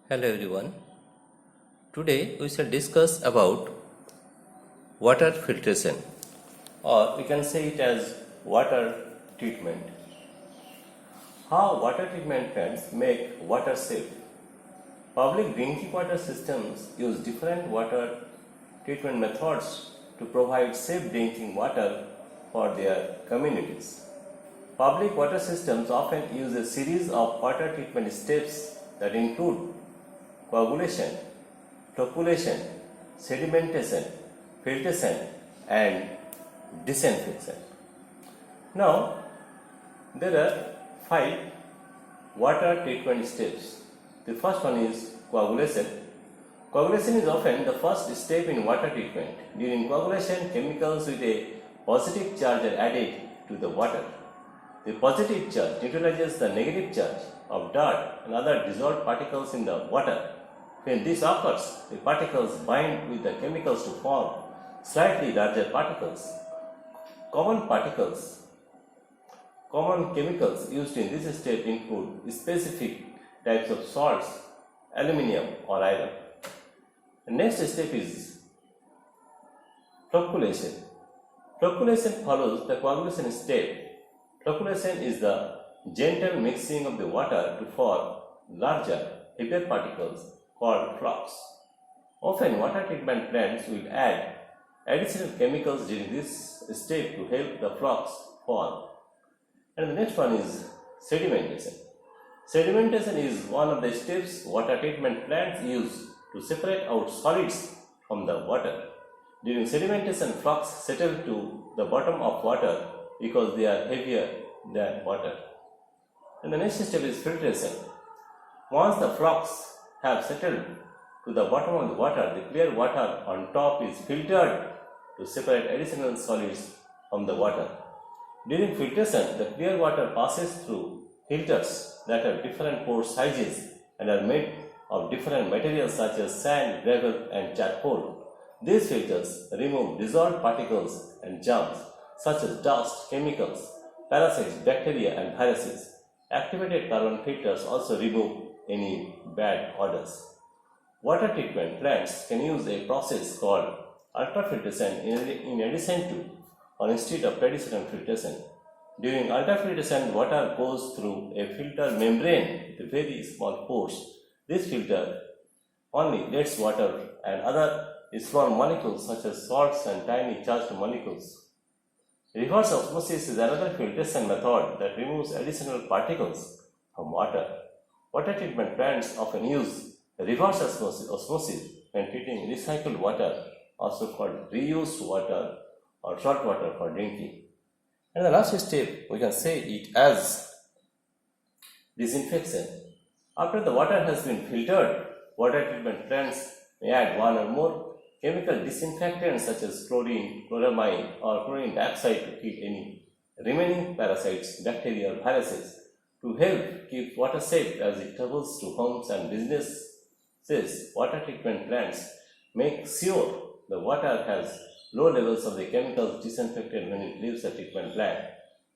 Hello everyone. Today we shall discuss about water filtration, or we can say it as water treatment. How water treatment plants make water safe. Public drinking water systems use different water treatment methods to provide safe drinking water for their communities. Public water systems often use a series of water treatment steps that include coagulation, flocculation, sedimentation, filtration, and disinfection. Now, there are 5 water treatment steps. The first one is coagulation. Coagulation is often the first step in water treatment. During coagulation, chemicals with a positive charge are added to the water. The positive charge neutralizes the negative charge of dirt and other dissolved particles in the water. When this occurs, the particles bind with the chemicals to form slightly larger particles. Common chemicals used in this step include specific types of salts, aluminium or iron. The next step is flocculation. Flocculation follows the coagulation step. Flocculation is the gentle mixing of the water to form larger, heavier particles called flocs. Often, water treatment plants will add additional chemicals during this step to help the flocs form. And the next one is sedimentation. Sedimentation is one of the steps water treatment plants use to separate out solids from the water. During sedimentation, flocs settle to the bottom of water because they are heavier than water. And the next step is filtration. Once the flocs have settled to the bottom of the water, the clear water on top is filtered to separate additional solids from the water. During filtration, the clear water passes through filters that have different pore sizes and are made of different materials such as sand, gravel, and charcoal. These filters remove dissolved particles and germs such as dust, chemicals, parasites, bacteria, and viruses. Activated carbon filters also remove any bad odors. Water treatment plants can use a process called ultrafiltration in addition to or instead of traditional filtration. During ultrafiltration, water goes through a filter membrane with very small pores. This filter only lets water and other small molecules such as salts and tiny charged molecules. Reverse osmosis is another filtration method that removes additional particles from water. Water treatment plants often use reverse osmosis when treating recycled water, also called reused water or salt water for drinking. And the last step, we can say it as disinfection. After the water has been filtered, water treatment plants may add one or more chemical disinfectants such as chlorine, chloramine, or chlorine dioxide to kill any remaining parasites, bacteria, or viruses. To help keep water safe as it travels to homes and businesses, water treatment plants make sure the water has low levels of the chemicals disinfected when it leaves the treatment plant.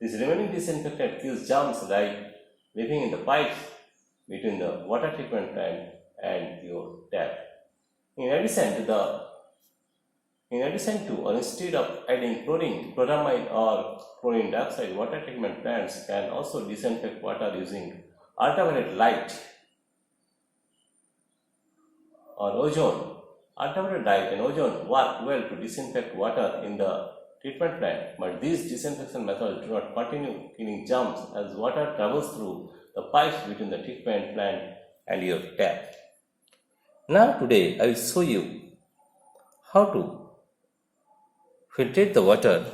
This remaining disinfectant kills germs like living in the pipes between the water treatment plant and your tap. In addition to or instead of adding chlorine, chloramine or chlorine dioxide, water treatment plants can also disinfect water using ultraviolet light or ozone. Ultraviolet light and ozone work well to disinfect water in the treatment plant, but these disinfection methods do not continue killing germs as water travels through the pipes between the treatment plant and your tap. Now today I will show you how to filtrate the water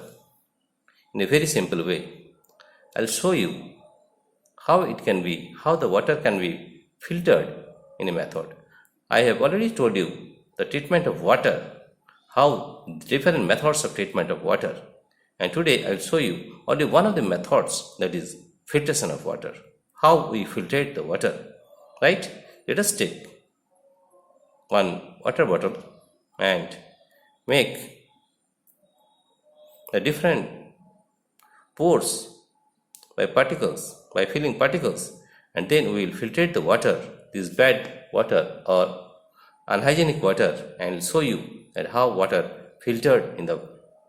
in a very simple way. I'll show you how the water can be filtered in a method. I have already told you the treatment of water, how different methods of treatment of water. And today I'll show you only one of the methods, that is filtration of water. How we filtrate the water, right? Let us take one water bottle and make the different pores by filling particles, and then we will filtrate the water, these bad water or unhygienic water and show you that how water filtered in the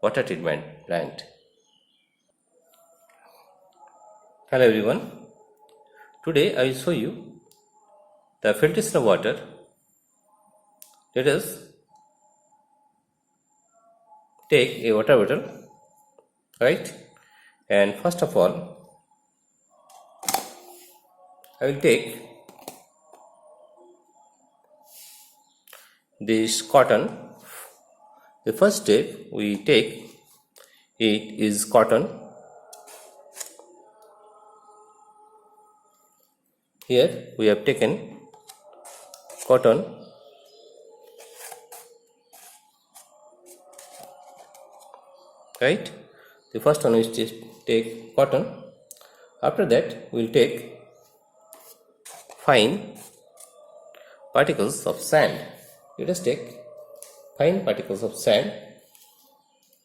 water treatment plant. Hello everyone. Today I will show you the filtration of water. Let us take a water bottle, right? And first of all, I will take this cotton. The first step we take it is cotton. Here we have taken cotton. Right? The first one is to take cotton. After that we will take fine particles of sand. Let us take fine particles of sand.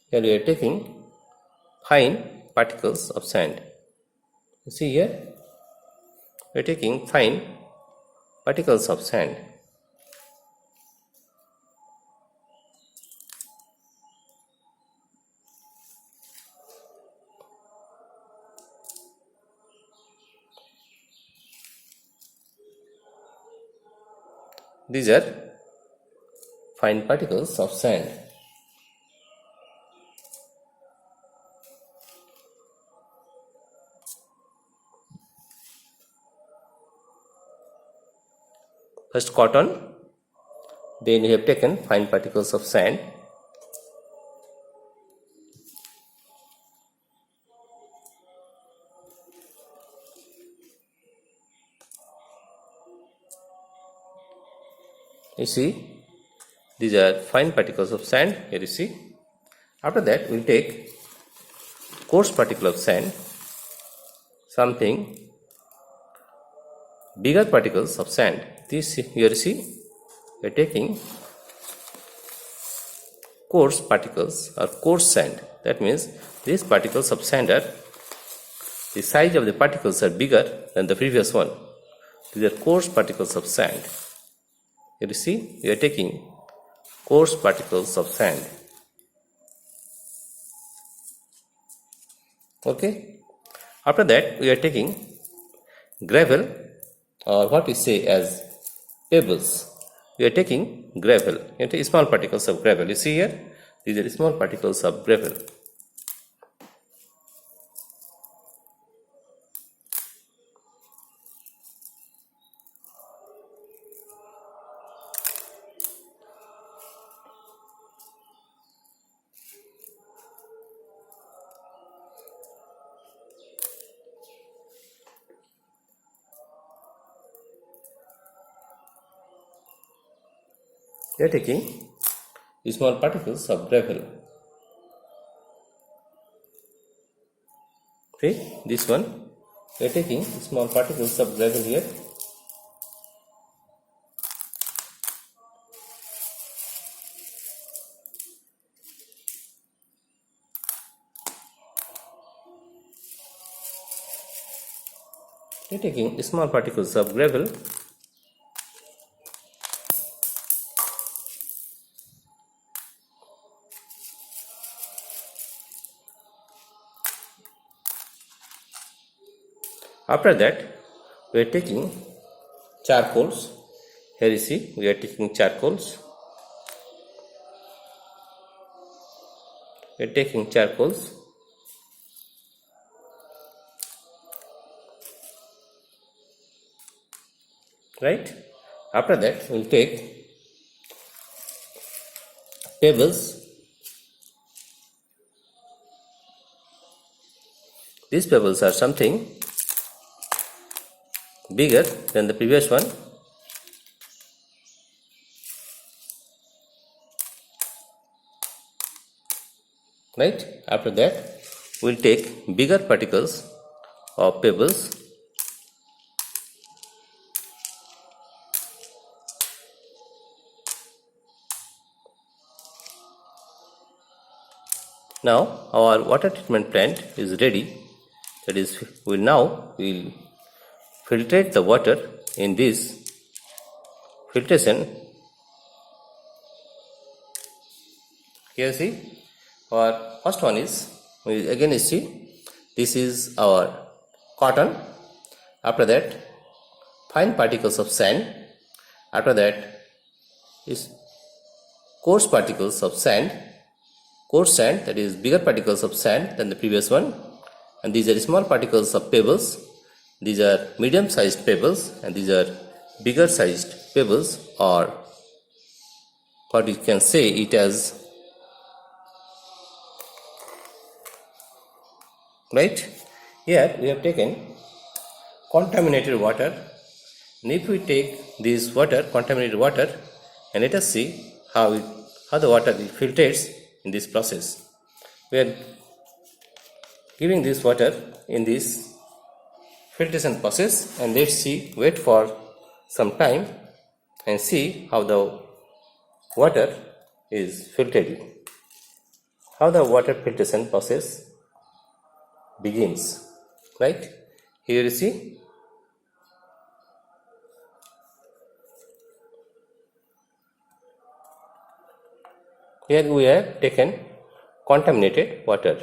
Here we are taking fine particles of sand. You see here, we are taking fine particles of sand. These are fine particles of sand. First cotton, then we have taken fine particles of sand. You see, these are fine particles of sand. Here you see. After that, we will take coarse particle of sand, something bigger particles of sand. This here you see, we are taking coarse particles or coarse sand. That means these particles of sand are, the size of the particles are bigger than the previous one. These are coarse particles of sand. Here you see, we are taking coarse particles of sand. Okay. After that, we are taking gravel, or what we say as pebbles. We are taking gravel, small particles of gravel. You see here, these are small particles of gravel. We are taking small particles of gravel. Okay, this one, we are taking small particles of gravel here. We are taking small particles of gravel. After that, we are taking charcoals. Here you see, we are taking charcoals. We are taking charcoals. Right? After that, we will take pebbles. These pebbles are something bigger than the previous one. Right? After that, we will take bigger particles of pebbles. Now our water treatment plant is ready. That is, we will filtrate the water in this filtration. Here see, our first one is, again you see, this is our cotton. After that, fine particles of sand. After that is coarse particles of sand. Coarse sand, that is bigger particles of sand than the previous one. And these are small particles of pebbles. These are medium sized pebbles, and these are bigger sized pebbles, or what you can say it as, right? Here we have taken contaminated water, and if we take this water, contaminated water, and let us see how the water filtrates in this process. We are giving this water in this filtration process, and let's see, wait for some time and see how the water is filtered, how the water filtration process begins. Right, here you see, here we have taken contaminated water.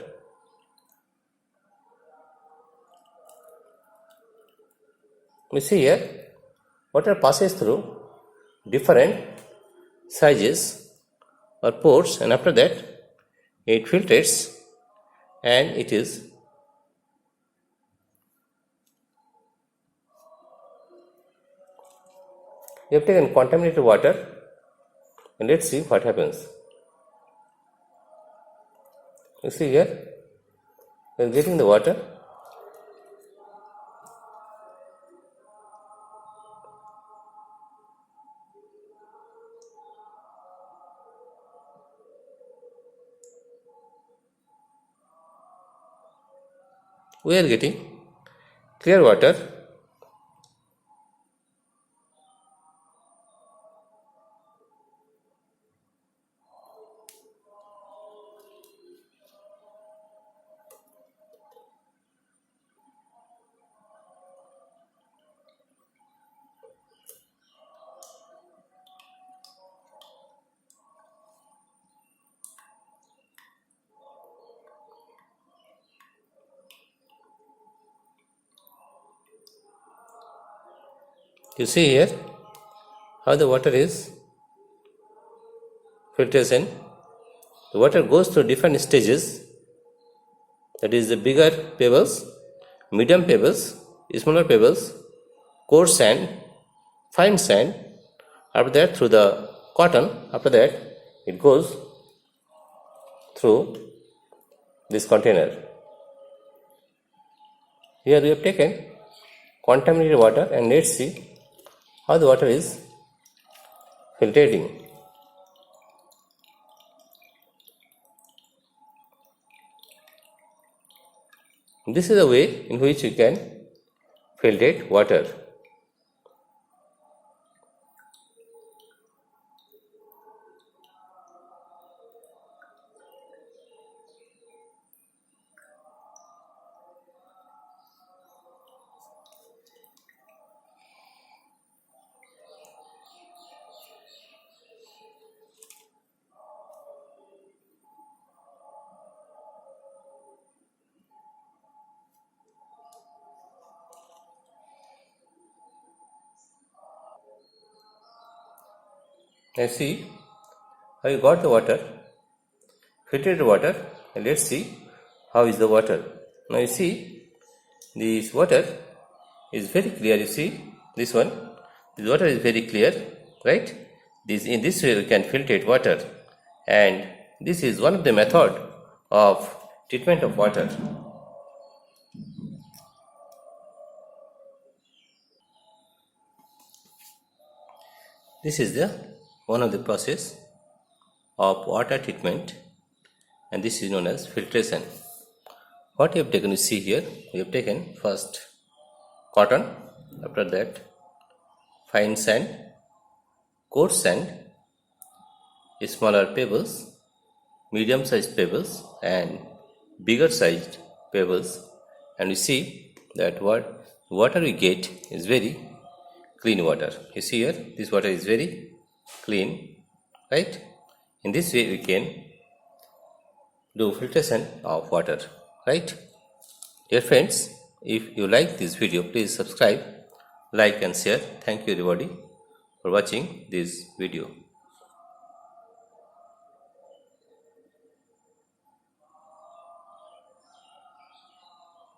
We see here, water passes through different sizes or pores, and after that it filtrates, and it is we have taken contaminated water, and let's see what happens. You see here, we are getting the water. We are getting clear water. You see here how the water is filtration. The water goes through different stages, that is the bigger pebbles, medium pebbles, smaller pebbles, coarse sand, fine sand. After that through the cotton. After that it goes through this container. Here we have taken contaminated water, and let's see how the water is filtrating. This is a way in which you can filtrate water. Now see how you got the water, filtered water, and let's see how is the water. Now you see, this water is very clear. You see this one, this water is very clear, right? In this way we can filtrate water, and this is one of the method of treatment of water. This is the one of the process of water treatment, and this is known as filtration. What we have taken, you see here, we have taken first cotton, after that fine sand, coarse sand, smaller pebbles, medium sized pebbles, and bigger sized pebbles, and we see that what water we get is very clean water. You see here, this water is very clean, right? In this way we can do filtration of water, right? Dear friends, if you like this video, please subscribe, like and share. Thank you everybody for watching this video.